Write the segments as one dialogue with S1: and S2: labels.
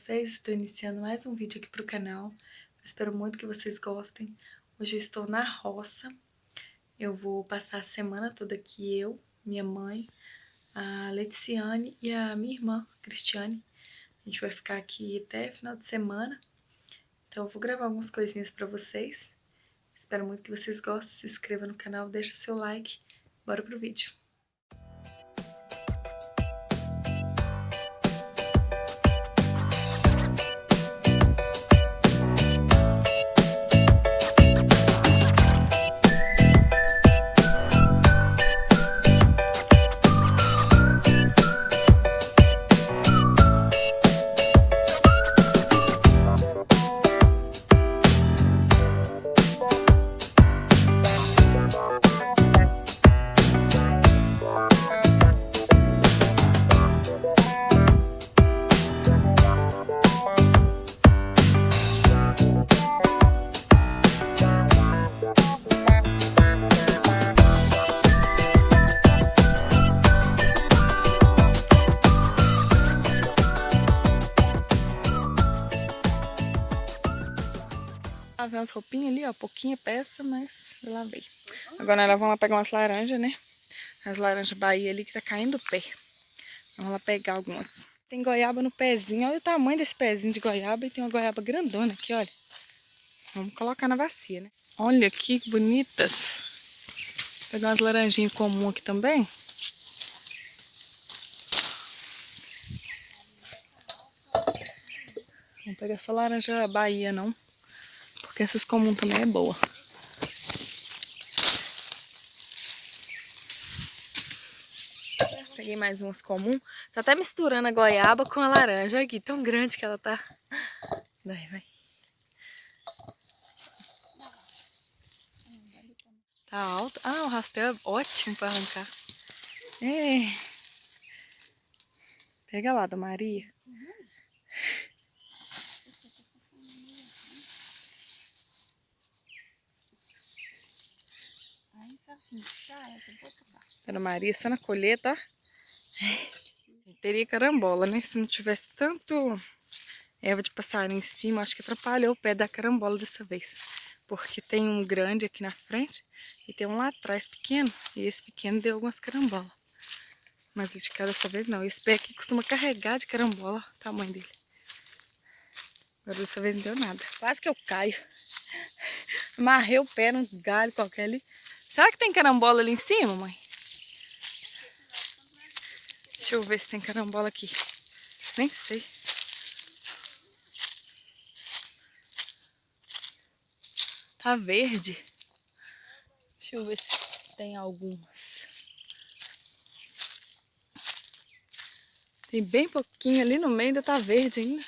S1: vocês? Estou iniciando mais um vídeo aqui para o canal. Eu espero muito que vocês gostem. Hoje eu estou na roça. Eu vou passar a semana toda aqui, eu, minha mãe, a Leticiane e a minha irmã, Cristiane. A gente vai ficar aqui até final de semana. Então eu vou gravar algumas coisinhas para vocês. Espero muito que vocês gostem. Se inscreva no canal, deixa seu like. Bora pro vídeo. Lavei umas roupinhas ali, ó, pouquinha peça, mas eu lavei. Agora nós vamos lá pegar umas laranjas, né? As laranjas Bahia ali que tá caindo o pé. Vamos lá pegar algumas. Tem goiaba no pezinho, olha o tamanho desse pezinho de goiaba e tem uma goiaba grandona aqui, olha. Vamos colocar na bacia, né? Olha que bonitas. Vou pegar umas laranjinhas comuns aqui também. Vamos pegar essa laranja Bahia, não. Porque essas comuns também é boa. Peguei mais umas comuns. Tá até misturando a goiaba com a laranja. Olha aqui, tão grande que ela tá. Daí, vai. Tá alto. Ah, o rasteiro é ótimo pra arrancar. É. Pega lá, da Maria. Dona Maria, só na colheita, ó. Teria carambola, né? Se não tivesse tanto erva de passarinho em cima, acho que atrapalhou o pé da carambola dessa vez. Porque tem um grande aqui na frente e tem um lá atrás pequeno. E esse pequeno deu algumas carambolas. Mas o de cá dessa vez não. Esse pé aqui costuma carregar de carambola, o tamanho dele. Agora dessa vez não deu nada. Quase que eu caio. Amarrei o pé num galho qualquer ali. Será que tem carambola ali em cima, mãe? Deixa eu ver se tem carambola aqui. Nem sei. Tá verde. Deixa eu ver se tem algumas. Tem bem pouquinho ali no meio, ainda tá verde ainda.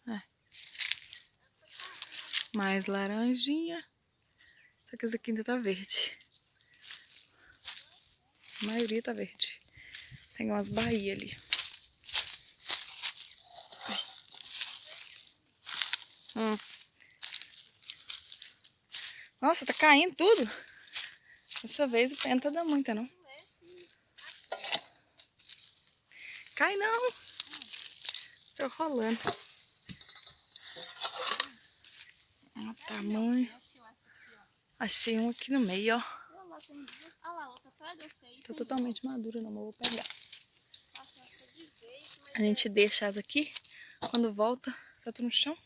S1: É. Mais laranjinha. Só que essa aqui ainda tá verde. A maioria tá verde. Tem umas Bahia ali. Nossa, tá caindo tudo. Dessa vez o pé não tá dando muita, não. Cai não. Tô rolando. Olha o tamanho. Achei um aqui no meio, ó. Tá totalmente madura, não, mas eu vou pegar. A gente deixa as aqui. Quando volta, tá tudo no chão.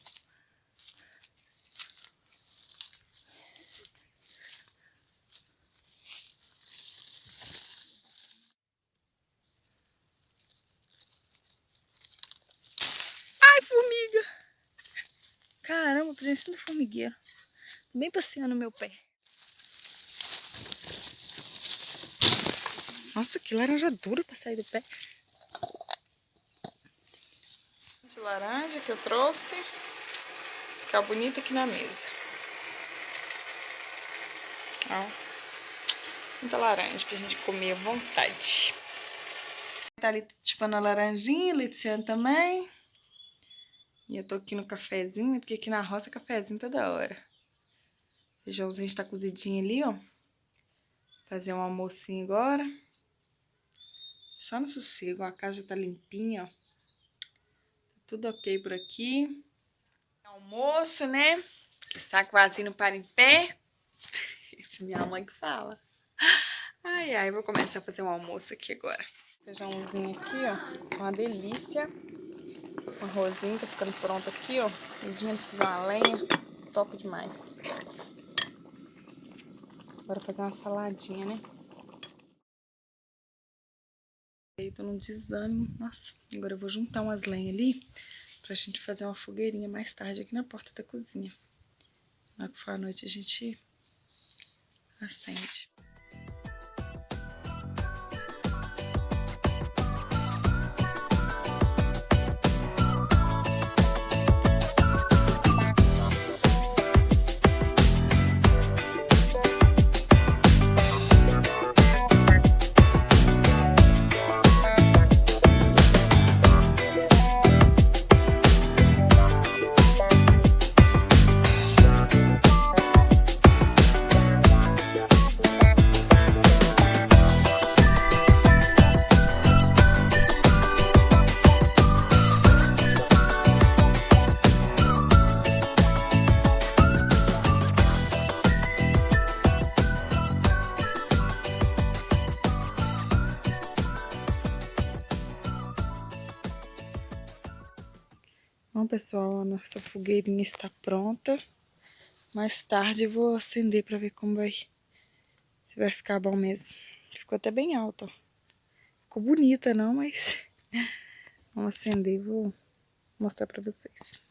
S1: Ai, formiga! Caramba, parecendo formigueiro. Bem passeando no meu pé. Nossa, que laranja dura pra sair do pé. De laranja que eu trouxe. Ficar bonita aqui na mesa. Ó. Muita laranja pra gente comer à vontade. Tá ali chupando a laranjinha, Leticiane também. E eu tô aqui no cafezinho, né? Porque aqui na roça é cafezinho toda hora. O feijãozinho está cozidinho ali, ó. Fazer um almocinho agora. Só no sossego, a casa já tá limpinha, ó. Tudo ok por aqui. Almoço, né? Que saco vazio não para em pé. Isso é minha mãe que fala. Ai, ai, vou começar a fazer um almoço aqui agora. Feijãozinho aqui, ó. Uma delícia. Um arrozinho tá ficando pronto aqui, ó. Medinha de fogão a lenha. Top demais. Bora fazer uma saladinha, né? Eu tô num desânimo. Nossa, agora eu vou juntar umas lenhas ali pra gente fazer uma fogueirinha mais tarde aqui na porta da cozinha. Na hora que for à noite a gente acende. Bom, pessoal, a nossa fogueirinha está pronta. Mais tarde eu vou acender pra ver como vai, se vai ficar bom mesmo. Ficou até bem alta, ó. Ficou bonita não, mas vamos acender e vou mostrar pra vocês.